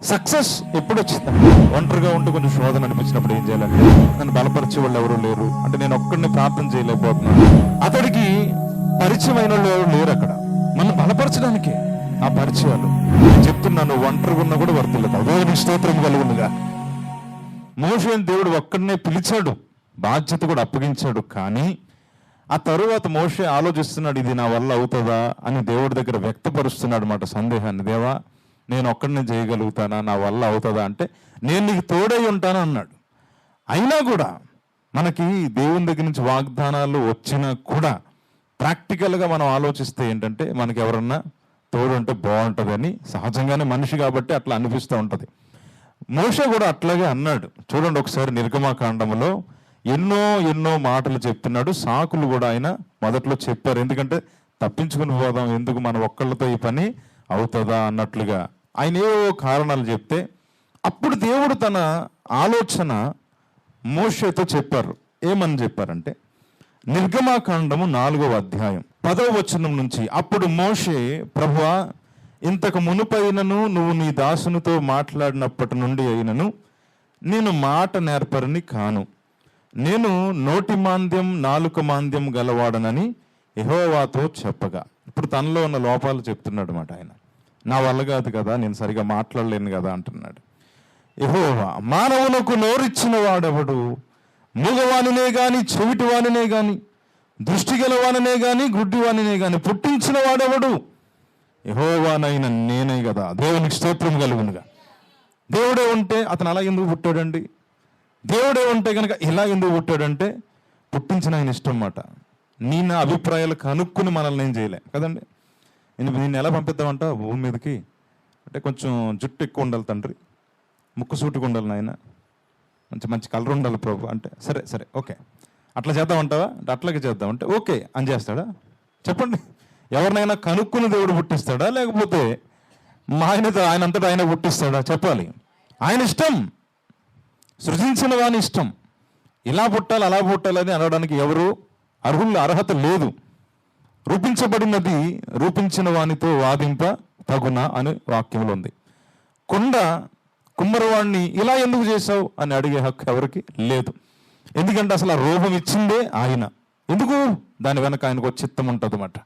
Success ఎప్పుడు వచ్చింది? ఒంటరిగా ఉంటూ కొంచెం శోధన అనిపించినప్పుడు ఏం చేయాలంటే, నన్ను బలపరిచే వాళ్ళు ఎవరు లేరు అంటే నేను ఒక్కడిని ప్రార్థన చేయలేకపోతున్నాను. అతడికి పరిచయమైన వాళ్ళు ఎవరు లేరు అక్కడ. మనం బలపరచడానికి ఆ పరిచయాలు చెప్తున్నాను. ఒంటరిగా ఉన్నా కూడా వర్తిల్లుతావు. దేవునికి స్తోత్రం కలుగునుగా. మోషేని దేవుడు ఒక్కడనే పిలిచాడు, బాధ్యత కూడా అప్పగించాడు. కానీ ఆ తరువాత మోషే ఆలోచిస్తున్నాడు, ఇది నా వల్ల అవుతుందా అని దేవుడి దగ్గర వ్యక్తపరుస్తున్నాడు మాట సందేహాన్ని. దేవా, నేను ఒక్కడిని చేయగలుగుతానా? నా వల్ల అవుతుందా అంటే, నేను నీకు తోడై ఉంటాను అన్నాడు. అయినా కూడా మనకి దేవుని దగ్గర నుంచి వాగ్దానాలు వచ్చినా కూడా ప్రాక్టికల్గా మనం ఆలోచిస్తే ఏంటంటే, మనకి ఎవరన్నా తోడు ఉంటే బాగుంటుందని సహజంగానే మనిషి కాబట్టి అట్లా అనిపిస్తూ ఉంటుంది. మోషే కూడా అట్లాగే అన్నాడు. చూడండి ఒకసారి నిర్గమాకాండంలో ఎన్నో మాటలు చెప్తున్నాడు. సాకులు కూడా ఆయన మొదట్లో చెప్పారు. ఎందుకంటే తప్పించుకుని పోదాం, ఎందుకు మన ఒక్కళ్ళతో ఈ పని అవుతుందా అన్నట్లుగా ఆయన ఏవో కారణాలు చెప్తే, అప్పుడు దేవుడు తన ఆలోచన మోషేతో చెప్పారు. ఏమని చెప్పారంటే, నిర్గమాకాండము 4వ అధ్యాయం 10వ వచనం నుంచి, అప్పుడు మోషే, ప్రభువా, ఇంతకు మునుపైనను నువ్వు నీ దాసునితో మాట్లాడినప్పటి నుండి అయినను నేను మాట నేర్పరిని కాను. నేను నోటి మాంద్యం నాలుక మాంద్యం గలవాడనని యెహోవాతో చెప్పగా. ఇప్పుడు తనలో ఉన్న లోపాలు చెప్తున్నాడు మాట ఆయన. నా వల్ల కాదు కదా, నేను సరిగా మాట్లాడలేను కదా అంటున్నాడు. యెహోవా, మానవులకు నోరిచ్చిన వాడెవడు? మూగవానినే గాని, చెవిటివానినే గాని, దృష్టి గలవానినే గాని, గుడ్డివానినే గాని పుట్టించిన వాడెవడు? యెహోవానైన నేనే కదా. దేవునికి స్తోత్రం కలుగునుగా. దేవుడే ఉంటే అతను అలా ఎందుకు పుట్టాడండి? దేవుడే ఉంటే కనుక ఇలా ఎందుకు పుట్టాడంటే, పుట్టించిన ఆయన ఇష్టం మాట. నీ నా అభిప్రాయాలు కనుక్కుని మనల్ని ఏం చేయలే కదండి. నిన్ను ఎలా పంపిద్దామంట భూమి మీదకి అంటే, కొంచెం జుట్టు ఎక్కువ ఉండాలి తండ్రి, ముక్కు సూటుగా ఉండాలి నాయన, మంచి కలర్ ఉండాలి ప్రభు అంటే, సరే ఓకే అట్లా చేద్దామంటావా అంటే, అట్లాగే చేద్దామంటే ఓకే అని చేస్తాడా? చెప్పండి. ఎవరినైనా కనుక్కుని దేవుడు పుట్టిస్తాడా, లేకపోతే ఆయన అంతటా ఆయన పుట్టిస్తాడా? చెప్పాలి. ఆయన ఇష్టం, సృజించిన వాని ఇష్టం. ఇలా పుట్టాలి అలా పుట్టాలని అనడానికి ఎవరు అర్హత లేదు. రూపించబడినది రూపించిన వానితో వాదింప తగునా అని వాక్యంలో ఉంది. కుమ్మరవాణ్ణి ఇలా ఎందుకు చేశావు అని అడిగే హక్కు ఎవరికి లేదు. ఎందుకంటే అసలు ఆ రూపం ఇచ్చిందే ఆయన. ఎందుకు? దాని వెనక ఆయనకు ఒక చిత్తం ఉంటుంది అన్నమాట.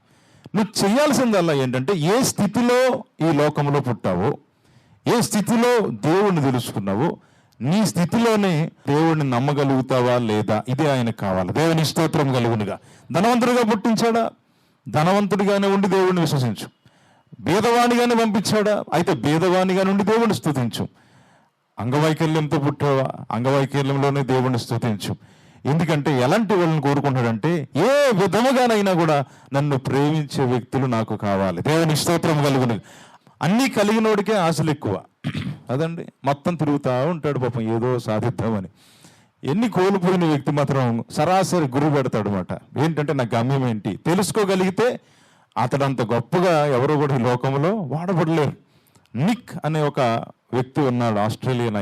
నువ్వు చేయాల్సిందల్లా ఏంటంటే, ఏ స్థితిలో ఈ లోకంలో పుట్టావో, ఏ స్థితిలో దేవుణ్ణి తెలుసుకున్నావో, నీ స్థితిలోనే దేవుణ్ణి నమ్మగలుగుతావా లేదా, ఇదే ఆయనకు కావాలి. దేవుని స్తోత్రం కలుగునుగా. ధనవంతుడిగా పుట్టించాడా? ధనవంతుడిగానే ఉండి దేవుణ్ణి విశ్వసించు. భేదవాణిగానే పంపించాడా? అయితే భేదవాణిగా నుండి దేవుణ్ణి స్తుతించు. అంగవైకల్యంతో పుట్టావా? అంగవైకల్యంలోనే దేవుణ్ణి స్తుతించు. ఎందుకంటే ఎలాంటి వాళ్ళని కోరుకుంటాడంటే, ఏ విధముగానైనా కూడా నన్ను ప్రేమించే వ్యక్తులు నాకు కావాలి. దేవుని స్తోత్రం కలుగును. అన్నీ కలిగినోడికే ఆశలు ఎక్కువ అదండి. మొత్తం తిరుగుతూ ఉంటాడు పాపం, ఏదో సాధిద్దామని. ఎన్ని కోల్పోయిన వ్యక్తి మాత్రం సరాసరి గురి పెడతాడు అనమాట. ఏంటంటే, నా గమ్యం ఏంటి తెలుసుకోగలిగితే అతడు అంత గొప్పగా ఎవరు కూడా ఈ లోకంలో వాడబడలేరు. నిక్ అనే ఒక వ్యక్తి ఉన్నాడు, ఆస్ట్రేలియన్.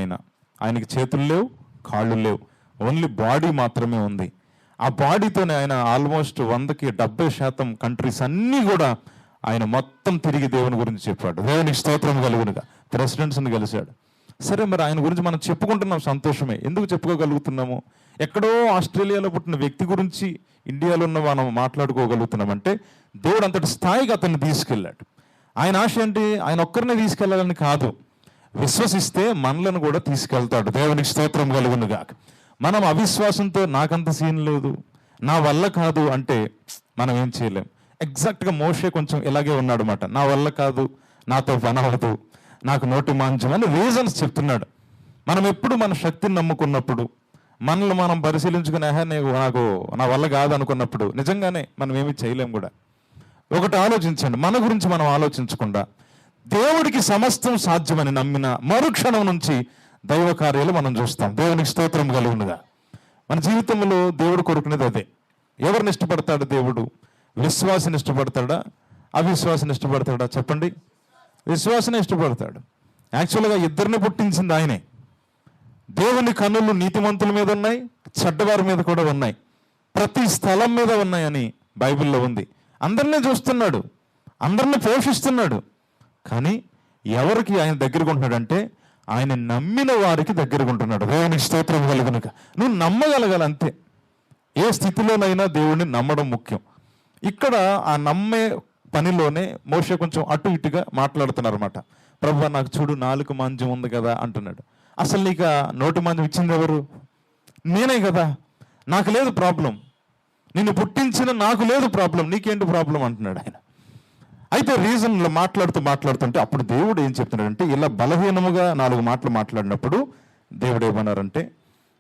ఆయనకి చేతులు లేవు, కాళ్ళు లేవు, ఓన్లీ బాడీ మాత్రమే ఉంది. ఆ బాడీతోనే ఆయన ఆల్మోస్ట్ 100కి 70% కంట్రీస్ అన్నీ కూడా ఆయన మొత్తం తిరిగి దేవుని గురించి చెప్పాడు. దేవునికి స్తోత్రం కలుగునుగా. ప్రెసిడెంట్స్ని కలిశాడు. సరే, మరి ఆయన గురించి మనం చెప్పుకుంటున్నాం, సంతోషమే. ఎందుకు చెప్పుకోగలుగుతున్నాము? ఎక్కడో ఆస్ట్రేలియాలో పుట్టిన వ్యక్తి గురించి ఇండియాలో ఉన్న మనం మాట్లాడుకోగలుగుతున్నామంటే, దేవుడు అంతటి స్థాయికి అతన్ని తీసుకెళ్ళాడు. ఆయన ఆశ ఏంటి? ఆయన ఒక్కరినే తీసుకెళ్లాలని కాదు, విశ్వసిస్తే మనలను కూడా తీసుకెళ్తాడు. దేవునికి స్తోత్రం కలుగునుగా. మనం అవిశ్వాసంతో నాకంత సీన్ లేదు, నా వల్ల కాదు అంటే మనం ఏం చేయలేం. ఎగ్జాక్ట్గా మోషే కొంచెం ఇలాగే ఉన్నాడు అన్నమాట. నా వల్ల కాదు, నాతో పని అవ్వదు, నాకు నోటి మాంచం అని రీజన్స్ చెప్తున్నాడు. మనం ఎప్పుడు మన శక్తిని నమ్ముకున్నప్పుడు, మనల్ని మనం పరిశీలించుకుని నాకు నా వల్ల కాదు అనుకున్నప్పుడు నిజంగానే మనం ఏమీ చేయలేం కూడా. ఒకటి ఆలోచించండి, మన గురించి మనం ఆలోచించకుండా దేవుడికి సమస్తం సాధ్యమని నమ్మిన మరుక్షణం నుంచి దైవ కార్యాలు మనం చూస్తాం. దేవునికి స్తోత్రం కలుగునుగా. మన జీవితంలో దేవుడు కోరుకునేది అదే. ఎవరిని ఇష్టపడతాడు దేవుడు? విశ్వాసిని ఇష్టపడతాడా, అవిశ్వాసిని ఇష్టపడతాడా? చెప్పండి. విశ్వాసిని ఇష్టపడతాడు. యాక్చువల్గా ఇద్దరిని పుట్టించింది ఆయనే. దేవుని కన్నులు నీతిమంతుల మీద ఉన్నాయి, చెడ్డవారి మీద కూడా ఉన్నాయి, ప్రతి స్థలం మీద ఉన్నాయని బైబిల్లో ఉంది. అందరినీ చూస్తున్నాడు, అందరినీ పోషిస్తున్నాడు. కానీ ఎవరికి ఆయన దగ్గరకు ఉంటున్నాడంటే, ఆయన నమ్మిన వారికి దగ్గరగా ఉంటున్నాడు. దేవునికి స్తోత్రం కలుగునుక. నువ్వు నమ్మగలగాలి అంతే. ఏ స్థితిలోనైనా దేవుడిని నమ్మడం ముఖ్యం. ఇక్కడ ఆ నమ్మే పనిలోనే మోషే కొంచెం అటు ఇటుగా మాట్లాడుతున్నారు అనమాట. ప్రభువా నాకు చూడు, నాలుగు మాంద్యం ఉంది కదా అంటున్నాడు. అసలు నీకు నోటి మాంద్యం ఇచ్చింది ఎవరు? నేనే కదా. నాకు లేదు ప్రాబ్లం, నిన్ను పుట్టించిన నాకు లేదు ప్రాబ్లం, నీకేంటి ప్రాబ్లం అంటున్నాడు ఆయన. అయితే రీజన్లో మాట్లాడుతుంటే అప్పుడు దేవుడు ఏం చెప్తున్నాడంటే, ఇలా బలహీనముగా 4 మాటలు మాట్లాడినప్పుడు దేవుడు ఏమన్నారంటే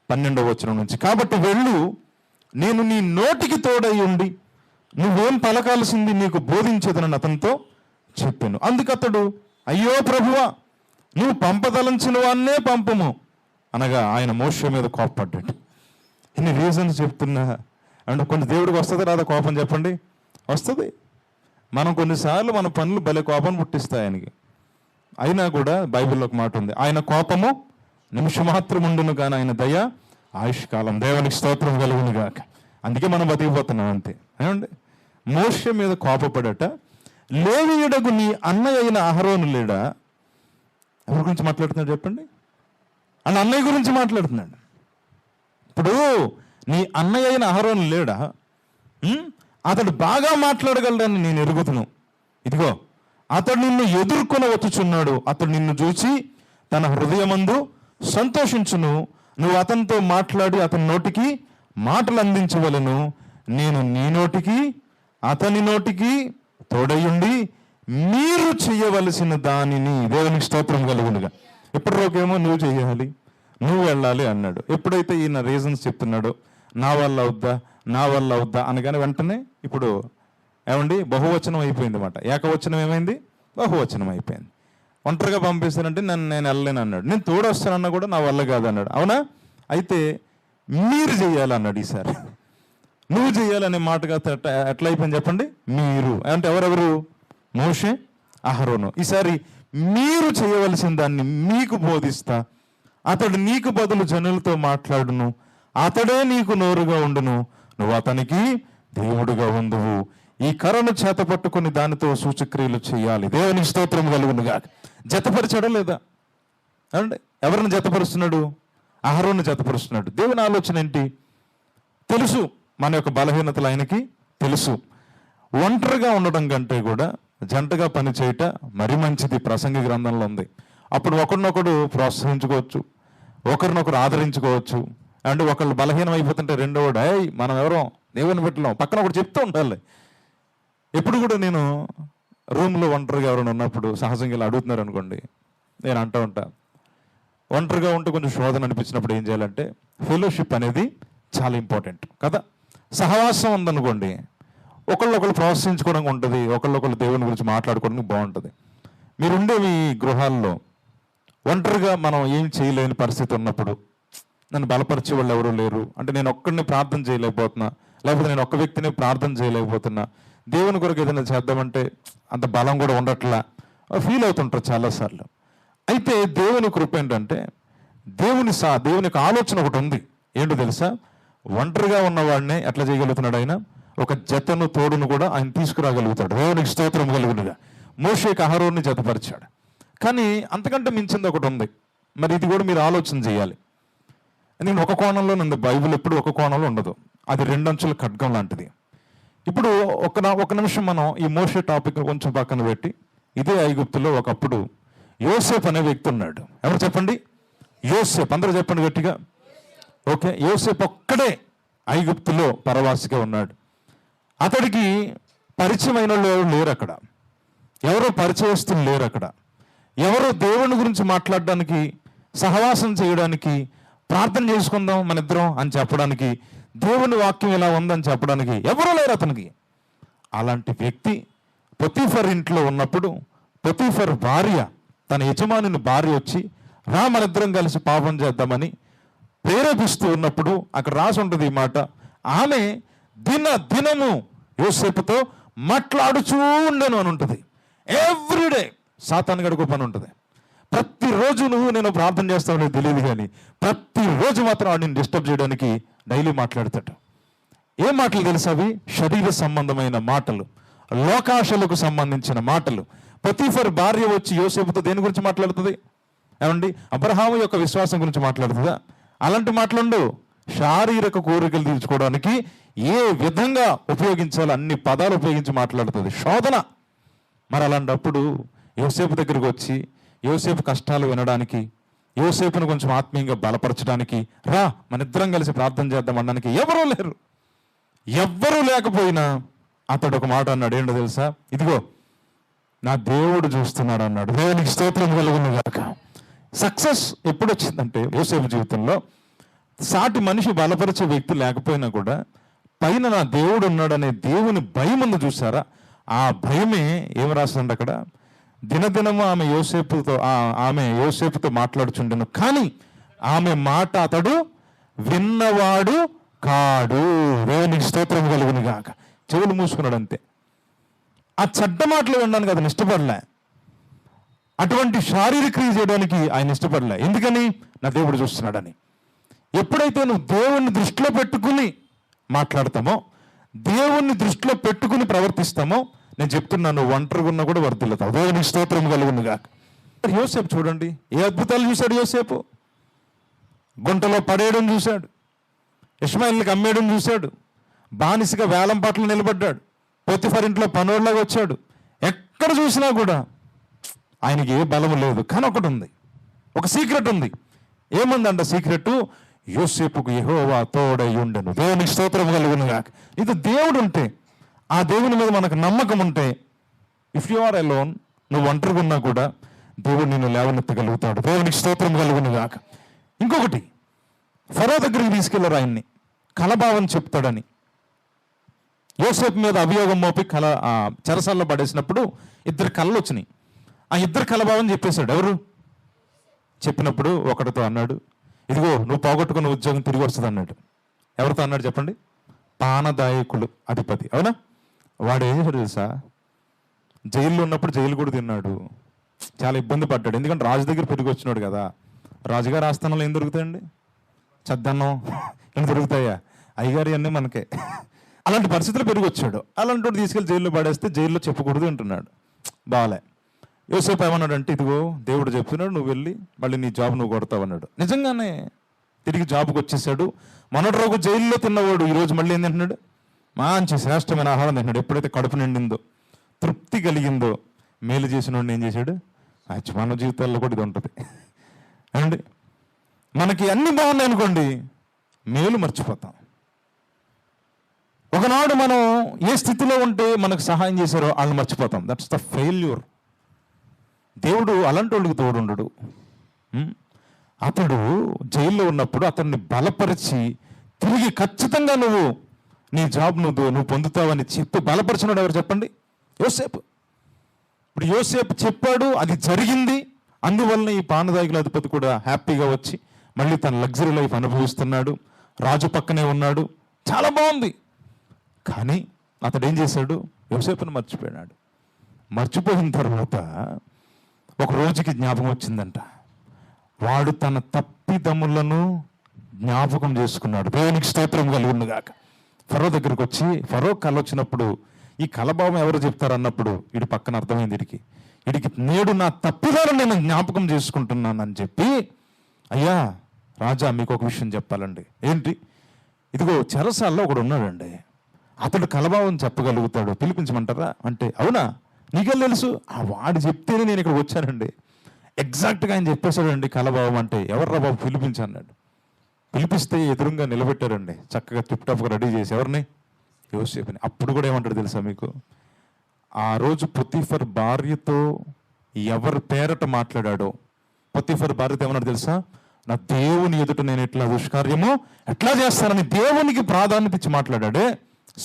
12వ వచనం నుంచి, కాబట్టి వెళ్ళు, నేను నీ నోటికి తోడై ఉండి నువ్వేం పలకాల్సింది నీకు బోధించేదనని అతనితో చెప్పాను. అందుకు అతడు, అయ్యో ప్రభువా, నువ్వు పంపదలంచిన వాన్నే పంపము అనగా ఆయన మోషే మీద కోపపడ్డాడు. ఇన్ని రీజన్స్ చెప్తున్నా అంటే కొన్ని దేవుడికి వస్తుంది రాదా కోపం? చెప్పండి, వస్తుంది. మనం కొన్నిసార్లు మన పనులు భలే కోపం పుట్టిస్తాయి ఆయనకి. అయినా కూడా బైబిల్లో ఒక మాట ఉంది, ఆయన కోపము నిమిషమాత్రం ఉండును కానీ ఆయన దయ ఆయుష్కాలం. దేవునికి స్తోత్రం కలుగును గాక. అందుకే మనం బతికిపోతున్నాం అంతే. ఏమండి, మోషే మీద కోపపడట. లేవీయుడగు నీ అన్నయ్య అయిన అహరోను లేడా? ఎవరి గురించి మాట్లాడుతున్నాడు చెప్పండి? అన్న అన్నయ్య గురించి మాట్లాడుతున్నాడు. ఇప్పుడు నీ అన్నయ్య అయిన అహరోను లేడా? అతడు బాగా మాట్లాడగలడని నేను ఎరుగుతును. ఇదిగో అతడు నిన్ను ఎదుర్కొని వచ్చుచున్నాడు. అతడు నిన్ను చూసి తన హృదయమందు సంతోషించును. నువ్వు అతనితో మాట్లాడి అతని నోటికి మాటలు అందించవలను. నేను నీ నోటికి అతని నోటికి తోడయుండి మీరు చేయవలసిన దానిని, దేవునికి స్తోత్రం కలుగునుగా. ఇప్పటిలోకేమో నువ్వు చేయాలి, నువ్వు వెళ్ళాలి అన్నాడు. ఎప్పుడైతే ఈయన రీజన్స్ చెప్తున్నాడో, నా వల్ల అవుద్దా అనగానే వెంటనే ఇప్పుడు ఏమండి బహువచనం అయిపోయింది అన్నమాట. ఏకవచనం ఏమైంది? బహువచనం అయిపోయింది. ఒంటరిగా పంపిస్తానంటే నేను వెళ్ళలేను అన్నాడు. నేను తోడొస్తానన్నా కూడా నా వల్ల కాదు అన్నాడు. అవునా? అయితే మీరు చేయాలన్నాడు. ఈసారి నువ్వు చేయాలనే మాటగా ఎట్లా అయిపోయింది చెప్పండి? మీరు అంటే ఎవరెవరు? మోషే, అహరోను. ఈసారి మీరు చేయవలసిన దాన్ని మీకు బోధిస్తా. అతడు నీకు బదులు జనులతో మాట్లాడును, అతడే నీకు నోరుగా ఉండును, నువ్వు అతనికి దేవుడుగా ఉండువు. ఈ కర్రను చేత పట్టుకుని దానితో సూచక్రియలు చేయాలి. దేవునికి స్తోత్రం కలుగునుగా. జతపరిచాడా లేదా? అంటే ఎవరిని జతపరుస్తున్నాడు? అహరోను జతపరుస్తున్నాడు. దేవుని ఆలోచన ఏంటి? తెలుసు మన యొక్క బలహీనతలు ఆయనకి తెలుసు. ఒంటరిగా ఉండడం కంటే కూడా జంటగా పని చేయట మరి మంచిది. ప్రసంగి గ్రంథంలో ఉంది. అప్పుడు ఒకరినొకడు ప్రోత్సహించుకోవచ్చు, ఒకరినొకరు ఆదరించుకోవచ్చు. అంటే ఒకళ్ళు బలహీనం అయిపోతుంటే రెండోవాడు మనం ఎవరో దేవుని పెట్టలేం పక్కన ఒకటి చెప్తూ ఉండాలి. ఎప్పుడు కూడా నేను రూమ్లో ఒంటరిగా ఎవరైనా ఉన్నప్పుడు సహజంగా ఇలా అడుగుతున్నారు అనుకోండి, నేను అంటూ ఉంటా, ఒంటరిగా ఉంటే కొంచెం శోధన అనిపించినప్పుడు ఏం చేయాలంటే, ఫెలోషిప్ అనేది చాలా ఇంపార్టెంట్ కదా. సహవాసం ఉందనుకోండి, ఒకళ్ళొకళ్ళు ప్రోత్సహించుకోవడం ఉంటుంది, ఒకళ్ళొకళ్ళు దేవుని గురించి మాట్లాడుకోవడానికి బాగుంటుంది. మీరుండేవి గృహాల్లో ఒంటరిగా మనం ఏం చేయలేని పరిస్థితి ఉన్నప్పుడు, నన్ను బలపరిచే వాళ్ళు ఎవరు లేరు అంటే నేను ఒక్కడిని ప్రార్థన చేయలేకపోతున్నా, లేకపోతే నేను ఒక్క వ్యక్తిని ప్రార్థన చేయలేకపోతున్నా, దేవుని కొరకు ఏదైనా చేద్దామంటే అంత బలం కూడా ఉండట్లా ఫీల్ అవుతుంటారు చాలాసార్లు. అయితే దేవుని కృప ఏంటంటే, దేవుని యొక్క ఆలోచన ఒకటి ఉంది. ఏంటో తెలుసా? ఒంటరిగా ఉన్నవాడినే ఎట్లా చేయగలుగుతున్నాడు ఆయన? ఒక జతను తోడును కూడా ఆయన తీసుకురాగలుగుతాడు. దేవునికి స్తోత్రం కలుగునుగా. మోషేకి అహరోన్ని జతపరిచాడు. కానీ అంతకంటే మించింది ఒకటి ఉంది. మరి ఇది కూడా మీరు ఆలోచన చేయాలి. ఎందుకంటే ఒక కోణంలో ఉంది బైబిల్, ఎప్పుడు ఒక కోణంలో ఉండదు. అది 2 అంచుల ఖడ్గం లాంటిది. ఇప్పుడు ఒక నిమిషం మనం ఈ మోషే టాపిక్ కొంచెం పక్కన పెట్టి, ఇదే ఐగుప్తులో ఒకప్పుడు యోసేపు అనే వ్యక్తి ఉన్నాడు. ఎవరు చెప్పండి? యోసేపు. అందరూ చెప్పండి గట్టిగా. ఓకే, యోసేపు ఒక్కడే ఐగుప్తులో పరవాసిగా ఉన్నాడు. అతడికి పరిచయమైన వాళ్ళు ఎవరు లేరు అక్కడ, ఎవరో పరిచయస్తులు లేరు అక్కడ, ఎవరో దేవుని గురించి మాట్లాడడానికి, సహవాసం చేయడానికి, ప్రార్థన చేసుకుందాం మన ఇద్దరం అని చెప్పడానికి, దేవుని వాక్యం ఇలా ఉందని చెప్పడానికి ఎవరూ లేరు అతనికి. అలాంటి వ్యక్తి పొతీఫర్ ఇంట్లో ఉన్నప్పుడు పొతీఫర్ భార్య, తన యజమానుని భార్య వచ్చి రా మన ఇద్దరం కలిసి పాపం చేద్దామని ప్రేరేపిస్తూ ఉన్నప్పుడు అక్కడ రాసి ఉంటుంది ఈ మాట, ఆమె దినము యోసేపుతో మాట్లాడుచూ ఉండను అని ఉంటుంది. ఎవ్రీడే సాతాను గడుగు పని ఉంటుంది. ప్రతిరోజు నేను ప్రార్థన చేస్తానో తెలియదు కానీ ప్రతిరోజు మాత్రం వాడిని డిస్టర్బ్ చేయడానికి డైలీ మాట్లాడతాడు. ఏం మాటలు తెలుసు? అవి శరీర సంబంధమైన మాటలు, లోకాశలకు సంబంధించిన మాటలు. పొతీఫర్ భార్య వచ్చి యోసేపుతో దేని గురించి మాట్లాడుతుంది? ఏమండి, అబ్రహాము యొక్క విశ్వాసం గురించి మాట్లాడుతుందా? అలాంటి మాటలుండు. శారీరక కోరికలు తీర్చుకోవడానికి ఏ విధంగా ఉపయోగించాలో అన్ని పదాలు ఉపయోగించి మాట్లాడుతుంది, శోధన. మరి అలాంటప్పుడు యోసేపు దగ్గరికి వచ్చి యోసేపు కష్టాలు వినడానికి, యోసేపును కొంచెం ఆత్మీయంగా బలపరచడానికి, రా మన ఇద్దరం కలిసి ప్రార్థన చేద్దాం అనడానికి ఎవరూ లేరు. ఎవ్వరూ లేకపోయినా అతడు ఒక మాట అన్నాడు. ఏంటో తెలుసా? ఇదిగో నా దేవుడు చూస్తున్నాడు అన్నాడు. దేవునికి స్తోత్రం కలుగును గాక. సక్సెస్ ఎప్పుడు వచ్చిందంటే యోసేపు జీవితంలో సాటి మనిషి బలపరిచే వ్యక్తి లేకపోయినా కూడా పైన నా దేవుడు ఉన్నాడనే దేవుని భయం ఉంది చూసారా? ఆ భయమే ఏం రాస్తుందంటే అక్కడ, దినదినము ఆమె యోసేపుతో మాట్లాడుచుండెను, కానీ ఆమె మాట అతడు విన్నవాడు కాడు. దేవునికి స్తోత్రం కలుగును గాక. చెవులు మూసుకున్నాడు అంతే. ఆ చెడ్డ మాటలు వినడానికి అతను ఇష్టపడలే. అటువంటి శారీరక క్రియ చేయడానికి ఆయన ఇష్టపడలే. ఎందుకని? నా దేవుడు చూస్తున్నాడని. ఎప్పుడైతే నువ్వు దేవుణ్ణి దృష్టిలో పెట్టుకుని మాట్లాడతామో, దేవుణ్ణి దృష్టిలో పెట్టుకుని ప్రవర్తిస్తామో, నేను చెప్తున్నాను, ఒంటరిగా ఉన్నా కూడా వర్ధిల్లుతావు. దేవునికి స్తోత్రం కలుగును గాక. యోసేపు చూడండి, ఏ అద్భుతాలు చూశాడు యోసేపు. గుంటలో పడేయడం చూశాడు, ఇష్మాయిల్కి అమ్మేయడం చూశాడు, బానిసగా వేలం పట్ల నిలబడ్డాడు, పోతిఫర్ ఇంట్లో పనోళ్ళగా వచ్చాడు. ఎక్కడ చూసినా కూడా ఆయనకి ఏ బలం లేదు. కానీ ఒకటి ఉంది, ఒక సీక్రెట్ ఉంది. ఏముందంట సీక్రెట్? యోసేపుకు యెహోవా తోడై ఉండెను. దేవునికి స్తోత్రం కలుగును గాక. ఇది దేవుడు ఉంటే, ఆ దేవుని మీద మనకు నమ్మకం ఉంటే, ఇఫ్ యు ఆర్ అలోన్, నువ్వు ఒంటరిగా ఉన్నా కూడా దేవుడు నిన్ను లేవనెత్తగలుగుతాడు. దేవునికి స్తోత్రం కలుగును గాక. ఇంకొకటి, ఫరో దగ్గరికి తీసుకెళ్లారు ఆయన్ని, కలభావం చెప్తాడని. యోసేపు మీద అభియోగం మోపి చెరసాల్లో పడేసినప్పుడు ఇద్దరు కళ్ళు వచ్చినాయి. ఆ ఇద్దరు కలభావం చెప్పేశాడు. ఎవరు చెప్పినప్పుడు ఒకటితో అన్నాడు, ఇదిగో నువ్వు పోగొట్టుకున్న ఉద్యోగం తిరిగి వస్తుంది అన్నాడు. ఎవరితో అన్నాడు చెప్పండి? పానదాయకులు అధిపతి. అవునా? వాడు ఏం చేశాడు తెలుసా? జైల్లో ఉన్నప్పుడు జైలు కూడా తిన్నాడు, చాలా ఇబ్బంది పడ్డాడు. ఎందుకంటే రాజు దగ్గర పెరిగి వచ్చినాడు కదా. రాజుగారి ఆస్థానంలో ఏం దొరుకుతాయండి? చద్దన్నం ఏం దొరుకుతాయా? అయ్యగారి అన్నీ మనకే. అలాంటి పరిస్థితులు పెరిగి వచ్చాడు. అలాంటి తీసుకెళ్ళి జైల్లో పడేస్తే జైల్లో చెప్పకూడదు అంటున్నాడు. బాగాలే. యోసేపు ఏమన్నాడంటే, ఇదిగో దేవుడు చెప్తున్నాడు, నువ్వు వెళ్ళి మళ్ళీ నీ జాబ్ నువ్వు కొడతావు అన్నాడు. నిజంగానే తిరిగి జాబ్కి వచ్చేసాడు. మొన్నటి రోజు జైల్లో తిన్నవాడు ఈరోజు మళ్ళీ ఏం తింటున్నాడు? మంచి శ్రేష్టమైన ఆహారం తింటున్నాడు. ఎప్పుడైతే కడుపు నిండిందో, తృప్తి కలిగిందో, మేలు చేసిన వాడిని ఏం చేశాడు? మన జీవితాల్లో కూడా ఇది ఉంటుంది అండి. మనకి అన్ని బాగున్నాయి అనుకోండి, మేలు మర్చిపోతాం. ఒకనాడు మనం ఏ స్థితిలో ఉంటే మనకు సహాయం చేశారో వాళ్ళని మర్చిపోతాం. That's the failure. దేవుడు అలాంటి వాళ్ళకి తోడుండడు. అతడు జైల్లో ఉన్నప్పుడు అతన్ని బలపరిచి తిరిగి ఖచ్చితంగా నువ్వు నీ జాబ్ నువ్వు పొందుతావని చెప్పి బలపరిచినాడు ఎవరు చెప్పండి? యోసేపు. ఇప్పుడు యోసేపు చెప్పాడు, అది జరిగింది. అందువలన ఈ పానదాయకుల అధిపతి కూడా హ్యాపీగా వచ్చి మళ్ళీ తన లగ్జరీ లైఫ్ అనుభవిస్తున్నాడు. రాజు పక్కనే ఉన్నాడు, చాలా బాగుంది. కానీ అతడు ఏం చేశాడు? యోసేపుని మర్చిపోయినాడు. మర్చిపోయిన తర్వాత ఒక రోజుకి జ్ఞాపకం వచ్చిందంట. వాడు తన తప్పిదములను జ్ఞాపకం చేసుకున్నాడు. దేవునికి స్తోత్రం కలుగును గాక. ఫరో దగ్గరికి వచ్చి, ఫరో కళ వచ్చినప్పుడు ఈ కలభావం ఎవరు చెప్తారన్నప్పుడు వీడి పక్కన అర్థమైంది వీడికి నేడు నా తప్పిదాలను నేను జ్ఞాపకం చేసుకుంటున్నానని చెప్పి, అయ్యా రాజా మీకు ఒక విషయం చెప్పాలండి. ఏంటి? ఇదిగో చెరసాల్లో ఒకడు ఉన్నాడండి, అతడు కలభావం చెప్పగలుగుతాడు, పిలిపించమంటారా అంటే, అవునా నీకెళ్ళి తెలుసు? వాడు చెప్తేనే నేను ఇక్కడికి వచ్చానండి. ఎగ్జాక్ట్గా ఆయన చెప్పేశాడండి కలభావం అంటే. ఎవర్రా బాబు పిలిపించన్నాడు. పిలిపిస్తే ఎదురుగా నిలబెట్టారండి, చక్కగా టిప్టాప్గా రెడీ చేసి. ఎవరిని? యోసేపుని. అప్పుడు కూడా ఏమంటాడు తెలుసా మీకు? ఆ రోజు పొతిఫర్ భార్యతో ఎవరి పేరట మాట్లాడాడో, పొతిఫర్ భార్యతో ఏమన్నాడు తెలుసా? నా దేవుని ఎదుట నేను ఎట్లా దుష్కార్యమో ఎట్లా చేస్తానని దేవునికి ప్రాధాన్యత ఇచ్చి మాట్లాడాడే.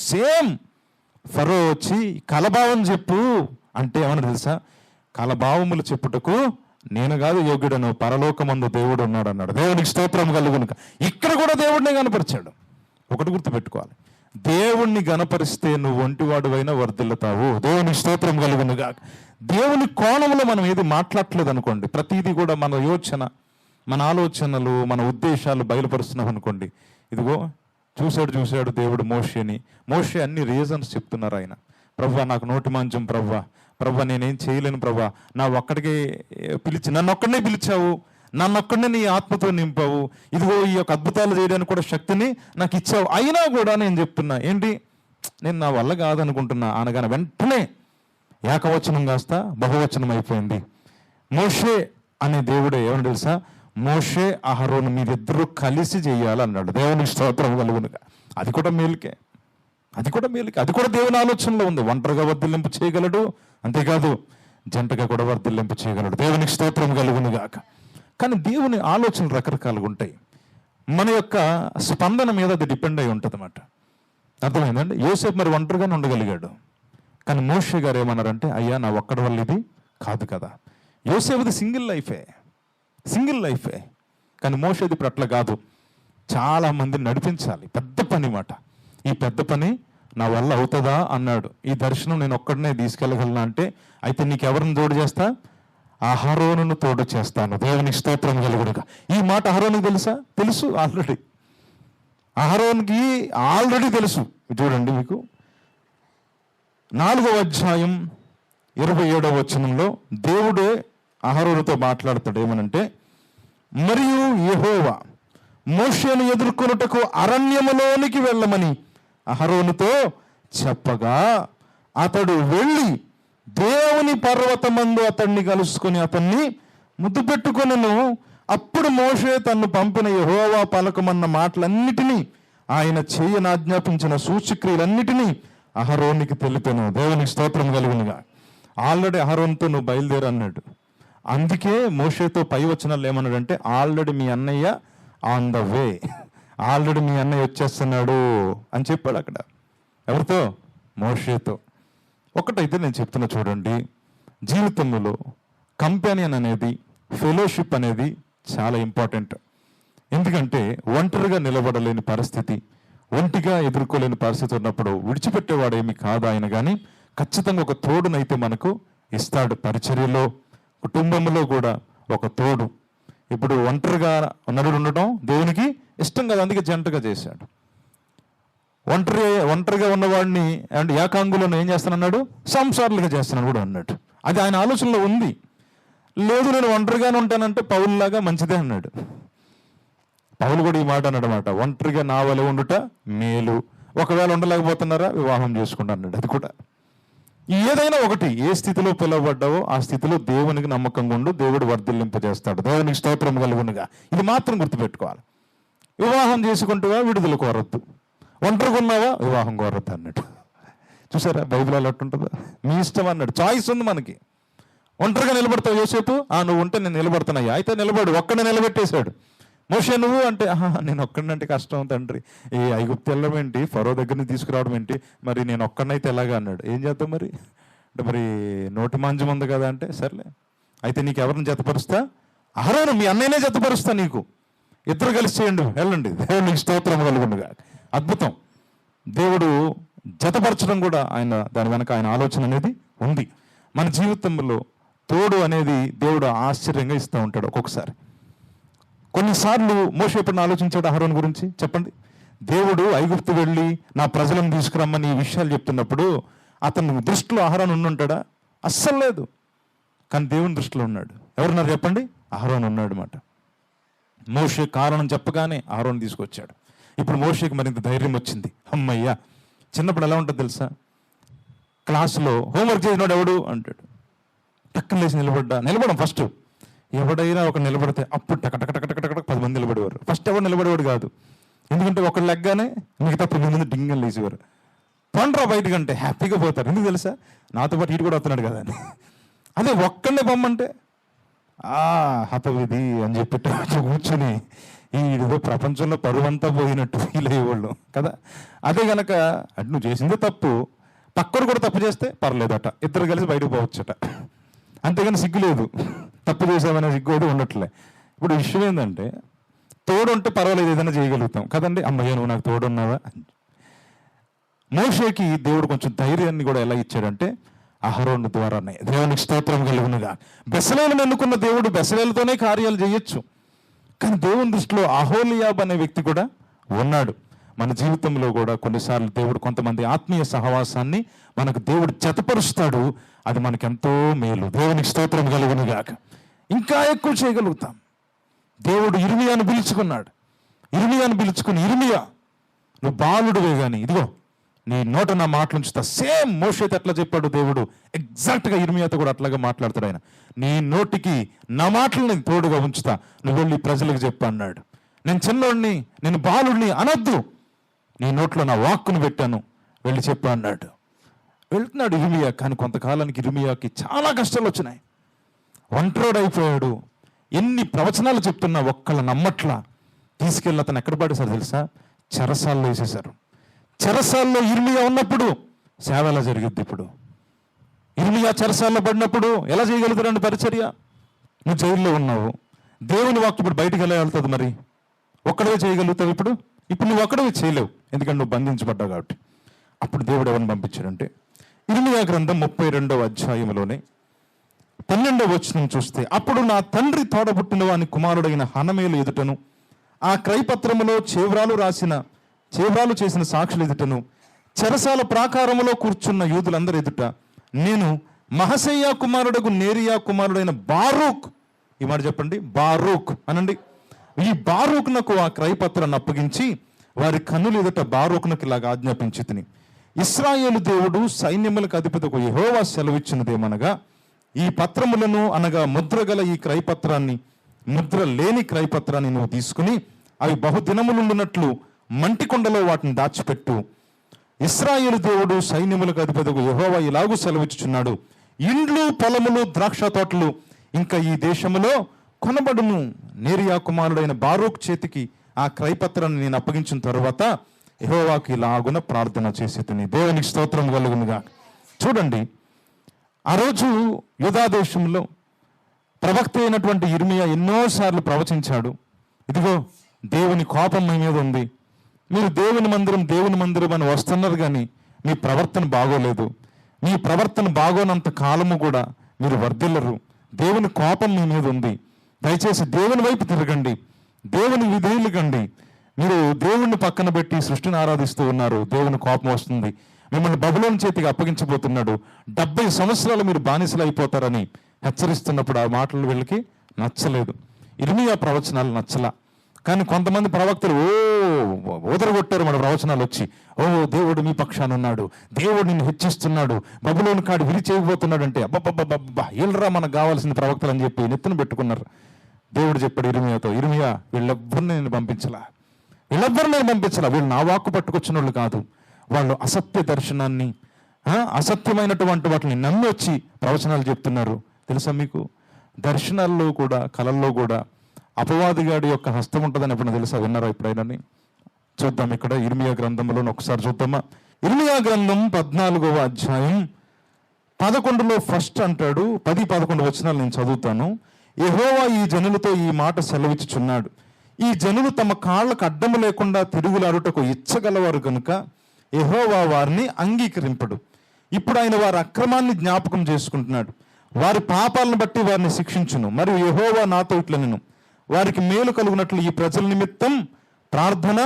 సేమ్ ఫరో వచ్చి కలభావం చెప్పు అంటే ఏమన్నా తెలుసా? కలభావములు చెప్పుటకు నేను కాదు యోగ్యుడను, పరలోకమందు దేవుడు ఉన్నాడు అన్నాడు. దేవునికి స్తోత్రం కలుగును. ఇక్కడ కూడా దేవుడిని కనపరిచాడు. ఒకటి గుర్తుపెట్టుకోవాలి, దేవుణ్ణి గనపరిస్తే నువ్వు ఒంటివాడువైనా వర్ధిల్లుతావు. దేవునికి స్తోత్రం కలుగునుగా. దేవుని కోణంలో మనం ఏది మాట్లాడలేదు అనుకోండి, ప్రతిదీ కూడా మన యోచన, మన ఆలోచనలు, మన ఉద్దేశాలు బయలుపరుస్తున్నాం అనుకోండి. ఇదిగో చూశాడు దేవుడు మోషేని. మోషే అన్ని రీజన్స్ చెప్తున్నారు ఆయన. ప్రవ్వా నాకు నోటి మంచం, ప్రవ్వా ప్రభా నేనేం చేయలేను ప్రభా, నా ఒక్కడికే నన్ను ఒక్కడనే పిలిచావు, నన్ను ఒక్కడనే నీ ఆత్మతో నింపావు, ఇదిగో ఈ యొక్క అద్భుతాలు చేయడానికి కూడా శక్తిని నాకు ఇచ్చావు, అయినా కూడా నేను చెప్తున్నా ఏంటి, నేను నా వల్ల కాదనుకుంటున్నా అనగానే వెంటనే ఏకవచనం కాస్త బహువచనం అయిపోయింది. మోషే అనే దేవుడే ఏమని తెలుసా, మోషే అహరోను మీరిద్దరూ కలిసి చేయాలన్నాడు. దేవుని స్తోత్రం కలుగునుగా. అది కూడా మేలుకే, అది కూడా దేవుని ఆలోచనలో ఉంది. ఒంటరిగా వర్ధిల్లింపు చేయగలడు, అంతేకాదు జంటగా కూడా వర్ధిల్లింపు చేయగలడు. దేవునికి స్తోత్రం కలుగునుగాక. కానీ దేవుని ఆలోచనలు రకరకాలుగా ఉంటాయి. మన యొక్క స్పందన మీద అది డిపెండ్ అయి ఉంటుంది అన్నమాట. అర్థమైందండి? యోసేపు మరి ఒంటరిగానే ఉండగలిగాడు. కానీ మోషే గారు ఏమన్నారంటే, అయ్యా నా ఒక్కడి వల్ల ఇది కాదు కదా. యోసేపుది సింగిల్ లైఫే. కానీ మోషేది ఇప్పుడు అట్లా కాదు, చాలా మందిని నడిపించాలి. పెద్ద పని మాట. ఈ పెద్ద పని నా వల్ల అవుతుందా అన్నాడు. ఈ దర్శనం నేను ఒక్కడనే తీసుకెళ్ళగలనా అంటే, అయితే నీకెవరిని తోడు చేస్తా, అహరోనును తోడు చేస్తాను. దేవునికి స్తోత్రం కలుగునుగా. ఈ మాట అహరోనుకు తెలుసు ఆల్రెడీ. అహరోన్కి ఆల్రెడీ తెలుసు. చూడండి, మీకు 4వ అధ్యాయం 27వ వచనంలో దేవుడే అహరోనుతో మాట్లాడతాడు. ఏమనంటే, మరియు యెహోవా మోషేను ఎదుర్కొనుటకు అరణ్యములోనికి వెళ్ళమని అహరోనుతో చెప్పగా అతడు వెళ్ళి దేవుని పర్వతమందు అతన్ని కలుసుకొని అతన్ని ముద్దు పెట్టుకొనెను. అప్పుడు మోషే తన్ను పంపిన యెహోవా పలకమన్న మాటలన్నిటినీ, ఆయన చేయని ఆజ్ఞాపించిన సూచక్రియలన్నిటినీ అహరోనికి తెలిపెను. దేవునికి స్తోత్రం కలుగునుగా. ఆల్రెడీ అహరోన్తో నువ్వు బయలుదేరు అన్నాడు. అందుకే మోషేతో పై వచనాలు ఏమన్నాడంటే, ఆల్రెడీ మీ అన్నయ్య ఆన్ ద వే, ఆల్రెడీ మీ అన్నయ్య వచ్చేస్తున్నాడు అని చెప్పాడు అక్కడ. ఎవరితో? మోషేతో. ఒకటైతే నేను చెప్తున్నా చూడండి, జీవితంలో కంపానియన్ అనేది, ఫెలోషిప్ అనేది చాలా ఇంపార్టెంట్. ఎందుకంటే ఒంటరిగా నిలబడలేని పరిస్థితి, ఒంటిగా ఎదుర్కోలేని పరిస్థితి ఉన్నప్పుడు విడిచిపెట్టేవాడేమి కాదు ఆయన, కానీ ఖచ్చితంగా ఒక తోడునైతే మనకు ఇస్తాడు. పరిచర్యలో, కుటుంబంలో కూడా ఒక తోడు. ఇప్పుడు ఒంటరిగా ఉండడం దేవునికి ఇష్టం కదా, అందుకే జంటగా చేశాడు. ఒంటరిగా ఉన్నవాడిని అండ్ ఏకాంగులను ఏం చేస్తానన్నాడు, సంసారులుగా చేస్తున్నాడు కూడా అన్నాడు. అది ఆయన ఆలోచనలో ఉంది. లేదు నేను ఒంటరిగానే ఉంటానంటే పౌలులాగా మంచిదే అన్నాడు. పౌలు కూడా ఈ మాట అన్నాడు అన్నమాట, ఒంటరిగా నా వలె ఉండుట మేలు, ఒకవేళ ఉండలేకపోతున్నారా వివాహం చేసుకుంటా అన్నాడు. అది కూడా ఏదైనా ఒకటి, ఏ స్థితిలో పిలువబడ్డావో ఆ స్థితిలో దేవునికి నమ్మకంగా ఉండు, దేవుడు వర్ధిల్లింపజేస్తాడు. దేవునికి స్తోత్రం కలుగునుగా. ఇది మాత్రం గుర్తుపెట్టుకోవాలి. వివాహం చేసుకుంటువా విడుదల కోరద్దు, ఒంటరిగా ఉన్నావా వివాహం కోరద్దు అన్నట్టు. చూసారా బైబిల్ అలా ఉంటుందా? మీ ఇష్టం అన్నాడు. చాయిస్ ఉంది మనకి. ఒంటరిగా నిలబడతావు యోసేపు, నువ్వు ఉంటే నేను నిలబడుతున్నాయ్యా, అయితే నిలబడు. ఒక్కడే నిలబెట్టేశాడు. మోషే నువ్వు అంటే, నేను ఒక్కడినంటే కష్టం తండ్రి, ఈ ఐగుప్తు వెళ్ళడం ఏంటి, ఫరో దగ్గర తీసుకురావడం ఏంటి, మరి నేను ఒక్కడినైతే ఎలాగా అన్నాడు. ఏం చేద్దాం మరి అంటే, మరి నోటి మాంజం ఉంది కదా అంటే, సర్లే అయితే నీకు ఎవరిని జతపరుస్తా, అహరోను మీ అన్నయ్యనే జతపరుస్తా, నీకు ఇద్దరు కలిసి చేయండి, వెళ్ళండి. దేవునికి స్తోత్రం కలుగునుగా. అద్భుతం. దేవుడు జతపరచడం కూడా ఆయన, దాని వెనక ఆయన ఆలోచన అనేది ఉంది. మన జీవితంలో తోడు అనేది దేవుడు ఆశ్చర్యంగా ఇస్తూ ఉంటాడు. ఒక్కొక్కసారి కొన్నిసార్లు మోషే ఎప్పుడు ఆలోచించాడు అహరోను గురించి చెప్పండి. దేవుడు ఐగుప్తు వెళ్ళి నా ప్రజలను తీసుకురమ్మని ఈ విషయాలు చెప్తున్నప్పుడు అతని దృష్టిలో అహరోను ఉండుంటాడా? అస్సలు లేదు. కానీ దేవుని దృష్టిలో ఉన్నాడు. ఎవరున్నారు చెప్పండి? అహరోను ఉన్నాడు అన్నమాట. మోషే కారణం చెప్పగానే అహరోను తీసుకొచ్చాడు. ఇప్పుడు మోషేకి మరింత ధైర్యం వచ్చింది. అమ్మయ్యా, చిన్నప్పుడు ఎలా ఉంటుంది తెలుసా, క్లాసులో హోంవర్క్ చేసినాడు ఎవడు అంటాడు, టక్కన లేచి నిలబడం ఫస్ట్. ఎవడైనా ఒక నిలబడితే అప్పుడు టక 10 మంది నిలబడేవారు. ఫస్ట్ ఎవరు నిలబడేవాడు కాదు. ఎందుకంటే ఒకళ్ళు లెగ్గానే మిగతా 9 మంది డింగని లేచేవారు. పండ్రా బయటకంటే హ్యాపీగా పోతారు. ఎందుకు తెలుసా, నాతో పాటు ఇటు కూడా వస్తున్నాడు కదా అని. అదే ఒక్కడనే పొమ్మంటే హతవిధి అని చెప్పి కూర్చొని ఈడేదో ప్రపంచంలో పరువంతా పోయినట్టు ఫీల్ అయ్యేవాళ్ళు కదా. అదే కనుక అంటే నువ్వు చేసిందే తప్పు, పక్కడు కూడా తప్పు చేస్తే పర్లేదట, ఇద్దరు కలిసి బయటకు పోవచ్చట. అంతేగాని సిగ్గు లేదు, తప్పు చేసామనే సిగ్గు కూడా ఉండట్లే. ఇప్పుడు విషయం ఏంటంటే, తోడు ఉంటే పర్వాలేదు, ఏదైనా చేయగలుగుతాం కదండి. అమ్మయ్య నువ్వు నాకు తోడున్నావా. మోషేకి దేవుడు కొంచెం ధైర్యాన్ని కూడా ఎలా ఇచ్చాడంటే అహరోను ద్వారానే. దేవునికి స్తోత్రం కలుగునుగా. బెసలేలను ఎన్నుకున్న దేవుడు బెసలేలతోనే కార్యాలు చేయొచ్చు. కానీ దేవుని దృష్టిలో అహోలియాబ్ అనే వ్యక్తి కూడా ఉన్నాడు. మన జీవితంలో కూడా కొన్నిసార్లు దేవుడు కొంతమంది ఆత్మీయ సహవాసాన్ని మనకు దేవుడు జతపరుస్తాడు. అది మనకెంతో మేలు. దేవునికి స్తోత్రం కలుగును గాక. ఇంకా ఎక్కువ చేయగలుగుతాం. దేవుడు ఇర్మియాను పిలుచుకున్నాడు. ఇర్మియాను పిలుచుకుని, ఇర్మియా నువ్వు బాలుడివే కానీ ఇదిగో నీ నోట నా మాటలు ఉంచుతా. సేమ్ మోషేతో ఎట్లా చెప్పాడు దేవుడు, ఎగ్జాక్ట్గా ఇర్మియాతో కూడా అట్లాగా మాట్లాడతాడు ఆయన. నీ నోటికి నా మాటలు నేను తోడుగా ఉంచుతా, నువ్వు వెళ్ళి ప్రజలకు చెప్పు అన్నాడు. నేను చిన్నోడిని, నేను బాలుడిని అనొద్దు, నీ నోట్లో నా వాక్కును పెట్టాను, వెళ్ళి చెప్పు అన్నాడు. వెళ్తున్నాడు ఇర్మియా. కానీ కొంతకాలానికి ఇర్మియాకి చాలా కష్టాలు వచ్చినాయి. ఒంటరోడైపోయాడు. ఎన్ని ప్రవచనాలు చెప్తున్నా ఒక్కళ్ళ నమ్మట్లా. తీసుకెళ్ళి అతను ఎక్కడ పడేశారు తెలుసా? చెరసాల్లో వేసేశారు. చెరసాల్లో ఇర్మియా ఉన్నప్పుడు సేవ ఎలా జరిగిద్ది? ఇప్పుడు ఇర్మియా చెరసాల్లో పడినప్పుడు ఎలా చేయగలుగుతారండి పరిచర్య? నువ్వు జైల్లో ఉన్నావు, దేవుని వాక్యం ఇప్పుడు బయటికి ఎలా వెళ్తుంది? మరి ఒక్కడే చేయగలుగుతావు. ఇప్పుడు నువ్వు ఒక్కడే చేయలేవు, ఎందుకంటే నువ్వు బంధించబడ్డావు కాబట్టి. అప్పుడు దేవుడు ఎవరిని పంపించాడంటే, ఇర్మియా గ్రంథం 32వ అధ్యాయంలోనే 12వ వచనం చూస్తే, అప్పుడు నా తండ్రి తోడబుట్టిన వాని కుమారుడైన హనమేలు ఎదుటను, ఆ క్రయపత్రములో చేవ్రాలు చేసిన సాక్షులు ఎదుటను, చెరసాల ప్రాకారములో కూర్చున్న యూదులందరి ఎదుట నేను మహసయ్య కుమారుడకు నేరియా కుమారుడైన బారూక్, ఈ మాట చెప్పండి, బారూక్ అనండి, ఈ బారూక్నకు ఆ క్రయపత్రాన్ని అప్పగించి వారి కన్నులు ఎదుట బారూక్నకు ఇలాగా ఆజ్ఞాపించి తిని, ఇశ్రాయేలు దేవుడు సైన్యములకు అధిపతికి యెహోవా సెలవిచ్చినదేమనగా, ఈ పత్రములను అనగా ముద్రగల ఈ క్రయపత్రాన్ని, ముద్ర లేని క్రయపత్రాన్ని నువ్వు తీసుకుని అవి బహుదినములుండునట్లు మంటికొండలో వాటిని దాచిపెట్టు. ఇశ్రాయేలు దేవుడు సైన్యములకు అధిపతికి యెహోవా ఇలాగూ సెలవిచ్చుచున్నాడు, ఇండ్లు, పొలములు, ద్రాక్ష తోటలు ఇంకా ఈ దేశములో కొనబడును. నేరియా కుమారుడైన బారూక్ చేతికి ఆ క్రయపత్రాన్ని నేను అప్పగించిన తరువాత యెహోవాకు ఇలాగున ప్రార్థన చేసి తిని. దేవునికి స్తోత్రం కలుగునుగా. చూడండి, ఆ రోజు యూదా దేశంలో ప్రవక్త అయినటువంటి ఇర్మియా ఎన్నోసార్లు ప్రవచించాడు, ఇదిగో దేవుని కోపం మీ మీద ఉంది, మీరు దేవుని మందిరం అని వస్తున్నారు, కానీ మీ ప్రవర్తన బాగోలేదు, మీ ప్రవర్తన బాగోనంత కాలము కూడా మీరు వర్ధిల్లరు, దేవుని కోపం మీ మీద ఉంది, దయచేసి దేవుని వైపు తిరగండి, దేవుని విధేయులు కండి, మీరు దేవుణ్ణి పక్కన పెట్టి సృష్టిని ఆరాధిస్తూ ఉన్నారు, దేవుని కోపం వస్తుంది, మిమ్మల్ని బబులోను చేతికి అప్పగించబోతున్నాడు, 70 సంవత్సరాలు మీరు బానిసలు అయిపోతారని హెచ్చరిస్తున్నప్పుడు ఆ మాటలు వీళ్ళకి నచ్చలేదు. ఇర్మియా ప్రవచనాలు నచ్చలా. కానీ కొంతమంది ప్రవక్తలు ఓదరగొట్టారు మన ప్రవచనాలు వచ్చి, దేవుడు మీ పక్షాన ఉన్నాడు, దేవుడు నిన్ను హెచ్చిస్తున్నాడు, బబులోను కాడు విరి చేయబోతున్నాడు అంటే, అబ్బబ్బబ్బబ్బా వీళ్ళరా మనకు కావాల్సిన ప్రవక్తలు అని చెప్పి నెత్తిన పెట్టుకున్నారు. దేవుడు చెప్పాడు ఇర్మియాతో, ఇర్మియా వీళ్ళెవ్వరిని నేను పంపించలా, వీళ్ళు నా వాక్కు పట్టుకొచ్చిన వాళ్ళు కాదు, వాళ్ళు అసత్య దర్శనాన్ని, అసత్యమైనటువంటి వాటిని నమ్మి వచ్చి ప్రవచనాలు చెప్తున్నారు. తెలుసా మీకు, దర్శనాల్లో కూడా కళల్లో కూడా అపవాదిగాడి యొక్క హస్తం ఉంటుందని ఎప్పుడైనా తెలుసా? విన్నారా ఎప్పుడైనా? చూద్దాం, ఇక్కడ ఇర్మియా గ్రంథంలో ఒకసారి చూద్దామా. ఇర్మియా గ్రంథం 14వ అధ్యాయం 11లో ఫస్ట్ అంటాడు, 10-11 వచనాలు నేను చదువుతాను. యెహోవా ఈ జనులతో ఈ మాట సెలవిచ్చుచున్నాడు, ఈ జనులు తమ కాళ్ళకు అడ్డము లేకుండా తిరుగులాడుటకు ఇచ్చగలవారు కనుక యెహోవా వారిని అంగీకరింపడు. ఇప్పుడు ఆయన వారి అక్రమాన్ని జ్ఞాపకం చేసుకుంటున్నాడు, వారి పాపాలను బట్టి వారిని శిక్షించును. మరియు యెహోవా నాతో ఇట్లనెను, వారికి మేలు కలుగునట్లు ఈ ప్రజల నిమిత్తం ప్రార్థన